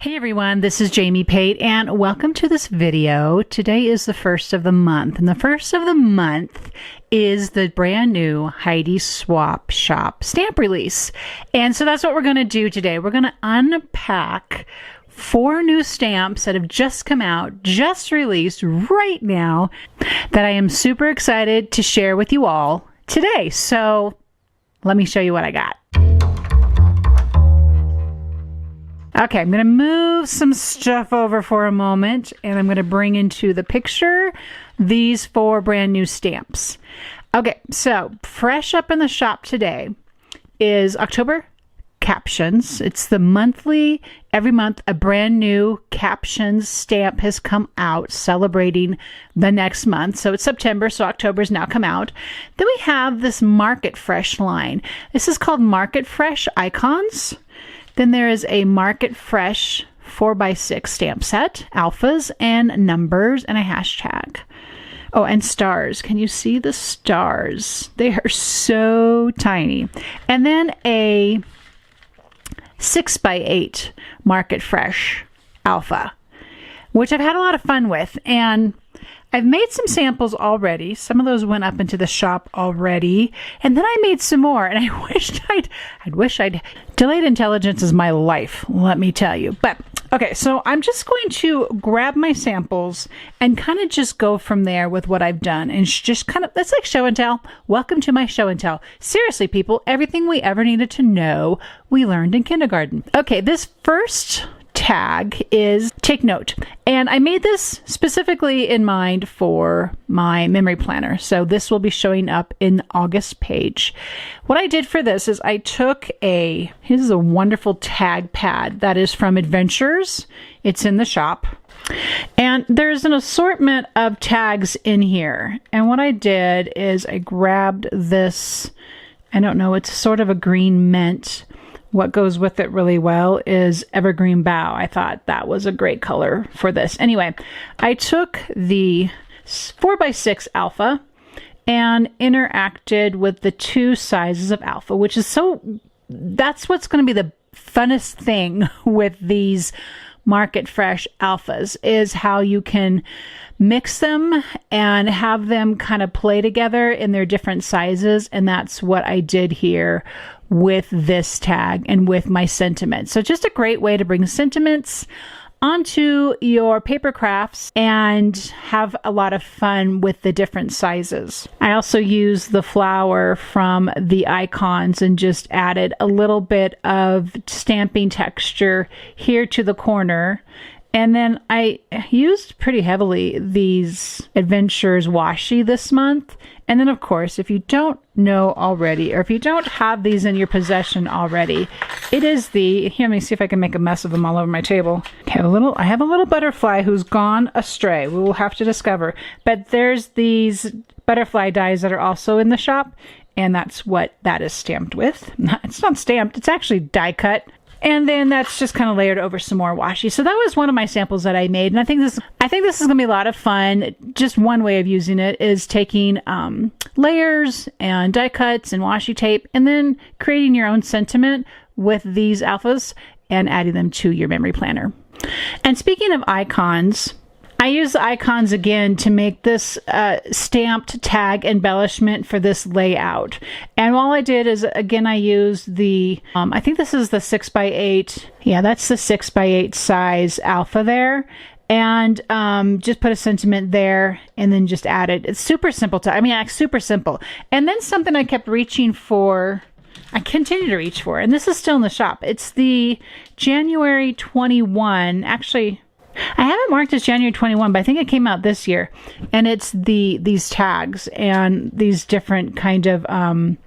Hey everyone, this is Jamie Pate and welcome to this video. Today is the first of the month, and the first of the month is the brand new Heidi Swapp shop stamp release. And so that's what we're going to do today. We're going to unpack 4 new stamps that have just come out, just released right now, that I am super excited to share with you all today. So let me show you what I got. Okay, I'm going to move some stuff over for a moment, and I'm going to bring into the picture these 4 brand new stamps. Okay, so fresh up in the shop today is October captions. It's the monthly, every month a brand new captions stamp has come out celebrating the next month. So it's September, so October's now come out. Then we have this Market Fresh line. This is called Market Fresh Icons. Then there is a Market Fresh 4x6 stamp set, alphas and numbers, and a hashtag. Oh, and stars. Can you see the stars? They are so tiny. And then a 6x8 Market Fresh alpha, which I've had a lot of fun with. And I've made some samples already. Some of those went up into the shop already. And then I made some more, and I wish I'd delayed intelligence is my life, let me tell you. But okay, so I'm just going to grab my samples and kind of just go from there with what I've done, and just kind of, that's like show and tell. Welcome to my show and tell. Seriously, people, everything we ever needed to know, we learned in kindergarten. Okay, this first tag is take note, and I made this specifically in mind for my memory planner, so this will be showing up in the August page. What I did for this is I took here's a wonderful tag pad that is from Adventures. It's in the shop, and there's an assortment of tags in here, and what I did is I grabbed this, I don't know, it's sort of a green mint. What goes with it really well is Evergreen Bough. I thought that was a great color for this. Anyway, I took the 4x6 alpha and interacted with the 2 sizes of alpha, which is that's what's going to be the funnest thing with these Market Fresh alphas, is how you can mix them and have them kind of play together in their different sizes. And that's what I did here with this tag and with my sentiments. So just a great way to bring sentiments onto your paper crafts and have a lot of fun with the different sizes. I also used the flower from the icons and just added a little bit of stamping texture here to the corner. And then I used pretty heavily these Adventures washi this month. And then, of course, if you don't know already, or if you don't have these in your possession already, it is here, let me see if I can make a mess of them all over my table. Okay, I have a little butterfly who's gone astray. We will have to discover. But there's these butterfly dies that are also in the shop, and that's what that is stamped with. It's not stamped, it's actually die cut. And then that's just kind of layered over some more washi. So that was one of my samples that I made. And I think this is going to be a lot of fun. Just one way of using it is taking layers and die cuts and washi tape, and then creating your own sentiment with these alphas and adding them to your memory planner. And speaking of icons, I use the icons again to make this stamped tag embellishment for this layout. And all I did is, again, I used I think this is the 6x8. Yeah, that's the 6x8 size alpha there. And just put a sentiment there and then just added. It's super simple super simple. And then something I kept reaching for, I continue to reach for, and this is still in the shop. It's the January 21, actually, I have it marked as January 21, but I think it came out this year. And it's these tags and these different kind of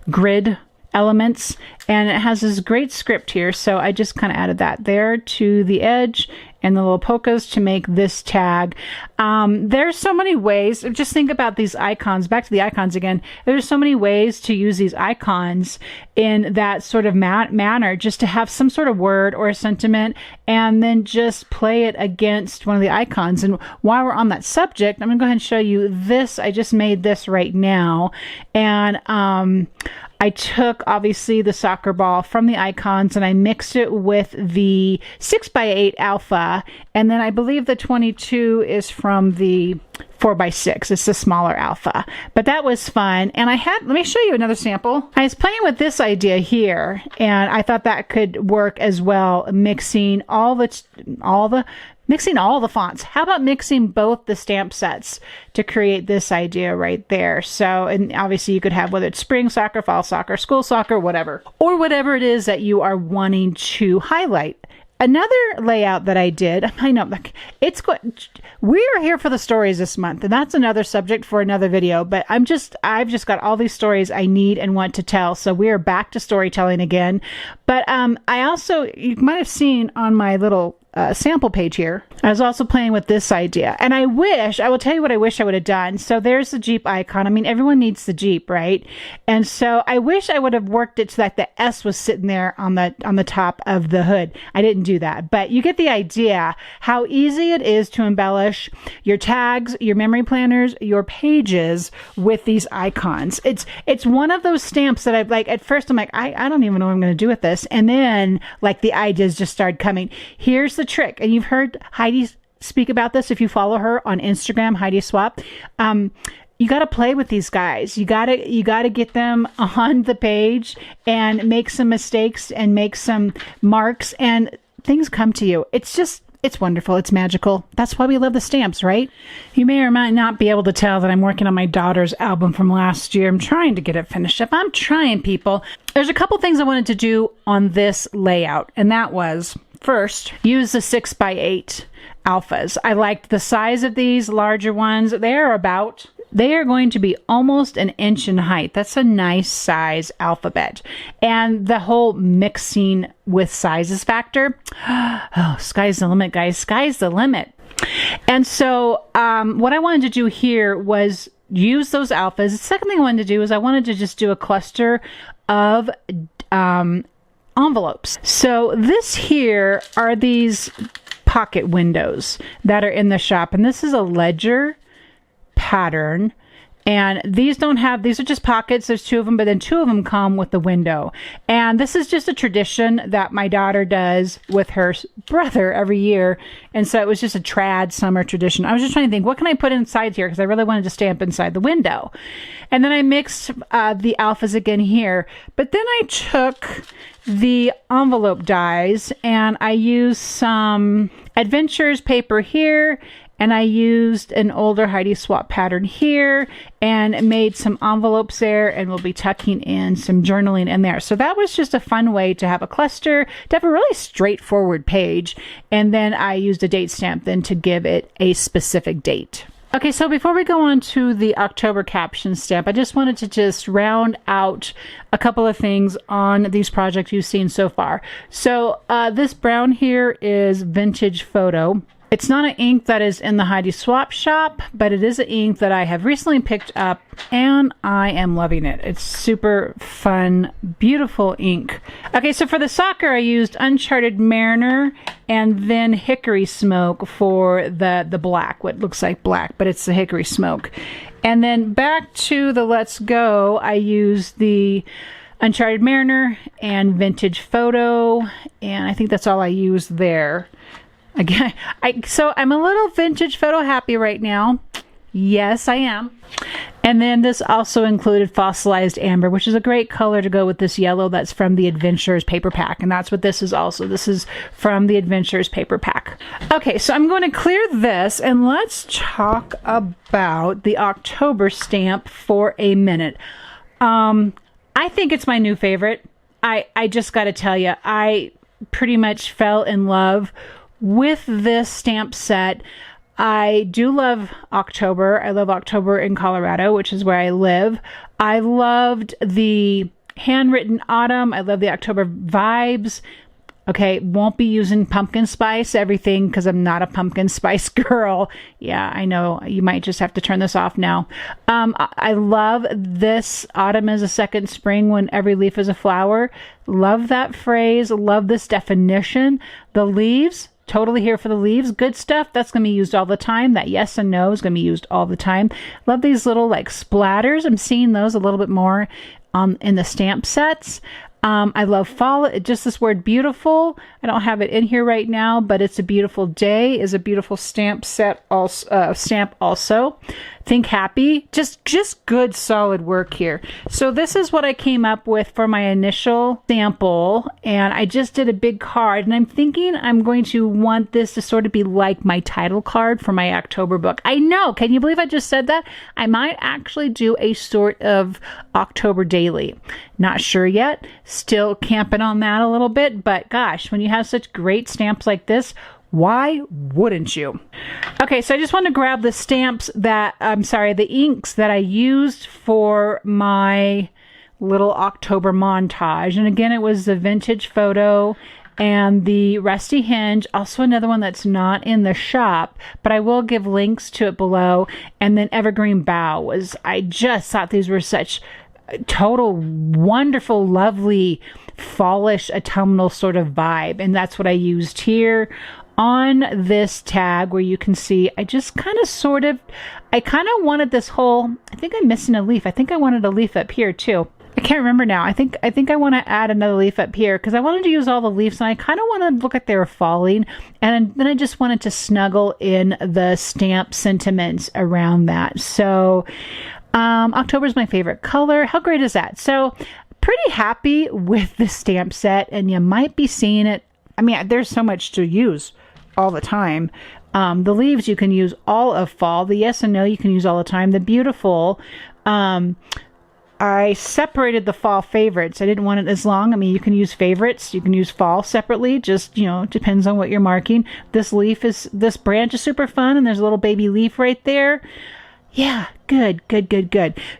grid elements. And it has this great script here. So I just kind of added that there to the edge and the little polkas to make this tag. There's so many ways. Just think about these icons. Back to the icons again. There's so many ways to use these icons in that sort of manner, just to have some sort of word or a sentiment, and then just play it against one of the icons. And while we're on that subject, I'm going to go ahead and show you this. I just made this right now. And I took, obviously, the soccer ball from the icons, and I mixed it with the 6x8 alpha, and then I believe the 22 is from the 4x6. It's the smaller alpha, but that was fun. And let me show you another sample. I was playing with this idea here, and I thought that could work as well, mixing all the fonts. How about mixing both the stamp sets to create this idea right there? So, and obviously you could have, whether it's spring soccer, fall soccer, school soccer, whatever, or whatever it is that you are wanting to highlight. Another layout that I did, I know, we are here for the stories this month, and that's another subject for another video, but I've just got all these stories I need and want to tell, so we are back to storytelling again. But I also, you might have seen on my little sample page here, I was also playing with this idea, and I will tell you what I wish I would have done. So there's the Jeep icon. I mean, everyone needs the Jeep, right? And so I wish I would have worked it so that the S was sitting there on the top of the hood. I didn't do that, but you get the idea how easy it is to embellish your tags, your memory planners, your pages with these icons. It's one of those stamps that at first I'm like, I don't even know what I'm going to do with this. And then the ideas just started coming. Here's the trick. And you've heard Heidi speak about this if you follow her on Instagram, Heidi Swapp. You got to play with these guys. You got to get them on the page and make some mistakes and make some marks, and things come to you. It's wonderful. It's magical. That's why we love the stamps, right? You may or might not be able to tell that I'm working on my daughter's album from last year. I'm trying to get it finished up. I'm trying, people. There's a couple things I wanted to do on this layout, and that was, first, use the 6x8 alphas. I liked the size of these larger ones. They are going to be almost an inch in height. That's a nice size alphabet. And the whole mixing with sizes factor. Oh, sky's the limit, guys. Sky's the limit. And so what I wanted to do here was use those alphas. The second thing I wanted to do is I wanted to just do a cluster of envelopes. So this here are these pocket windows that are in the shop, and this is a ledger pattern, and these are just pockets. There's two of them, but then two of them come with the window. And this is just a tradition that my daughter does with her brother every year, and so it was just a trad summer tradition. I was just trying to think, what can I put inside here, because I really wanted to stamp inside the window. And then I mixed the alphas again here, but then I took the envelope dies and I used some Adventures paper here, and I used an older Heidi Swapp pattern here and made some envelopes there, and we'll be tucking in some journaling in there. So that was just a fun way to have a cluster, to have a really straightforward page. And then I used a date stamp then to give it a specific date. Okay, so before we go on to the October caption stamp, I just wanted to round out a couple of things on these projects you've seen so far. So this brown here is Vintage Photo. It's not an ink that is in the Heidi Swapp shop, but it is an ink that I have recently picked up, and I am loving it. It's super fun, beautiful ink. Okay, so for the soccer, I used Uncharted Mariner and then Hickory Smoke for the black, what looks like black, but it's the Hickory Smoke. And then back to the Let's Go, I used the Uncharted Mariner and Vintage Photo, and I think that's all I used there. Again, so I'm a little Vintage Photo happy right now. Yes, I am. And then this also included Fossilized Amber, which is a great color to go with this yellow that's from the Adventures paper pack. And that's what this is also. This is from the Adventures paper pack. Okay, so I'm going to clear this, and let's talk about the October stamp for a minute. I think it's my new favorite. I just got to tell you, I pretty much fell in love with this stamp set. I do love October. I love October in Colorado, which is where I live. I loved the handwritten autumn. I love the October vibes. Okay, won't be using pumpkin spice everything because I'm not a pumpkin spice girl. Yeah, I know. You might just have to turn this off now. I love this autumn is a second spring when every leaf is a flower. Love that phrase. Love this definition. The leaves. Totally here for the leaves. Good stuff. That's going to be used all the time. That yes and no is going to be used all the time. Love these little splatters. I'm seeing those a little bit more in the stamp sets. I love fall. Just this word beautiful. I don't have it in here right now, but it's a beautiful day is a beautiful stamp set also, stamp also. Think happy. Just good solid work here. So this is what I came up with for my initial sample, and I just did a big card, and I'm thinking I'm going to want this to sort of be like my title card for my October book. I know. Can you believe I just said that? I might actually do a sort of October daily. Not sure yet. Still camping on that a little bit, but gosh, when you have such great stamps like this, why wouldn't you? Okay, so I just want to grab the stamps that, the inks that I used for my little October montage. And again, it was the vintage photo and the rusty hinge, also another one that's not in the shop, but I will give links to it below. And then Evergreen Bough was, I just thought these were such total wonderful, lovely, fallish, autumnal sort of vibe. And that's what I used here on this tag, where you can see I just kind of wanted this whole, I think I'm missing a leaf. I think I wanted a leaf up here too. I can't remember now. I think I want to add another leaf up here because I wanted to use all the leaves, and I kind of wanted to look like they were falling, and then I just wanted to snuggle in the stamp sentiments around that. So October is my favorite color. How great is that? So pretty happy with the stamp set, and you might be seeing it. I mean, there's so much to use all the time. The leaves you can use all of fall. The yes and no you can use all the time. The beautiful, I separated the fall favorites. I didn't want it as long. I mean, you can use favorites. You can use fall separately. Just, depends on what you're marking. This branch is super fun, and there's a little baby leaf right there. Yeah, good.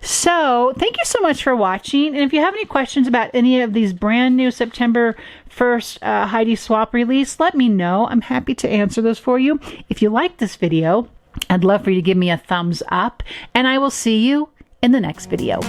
So thank you so much for watching. And if you have any questions about any of these brand new September 1st Heidi Swapp release, let me know. I'm happy to answer those for you. If you like this video, I'd love for you to give me a thumbs up, and I will see you in the next video.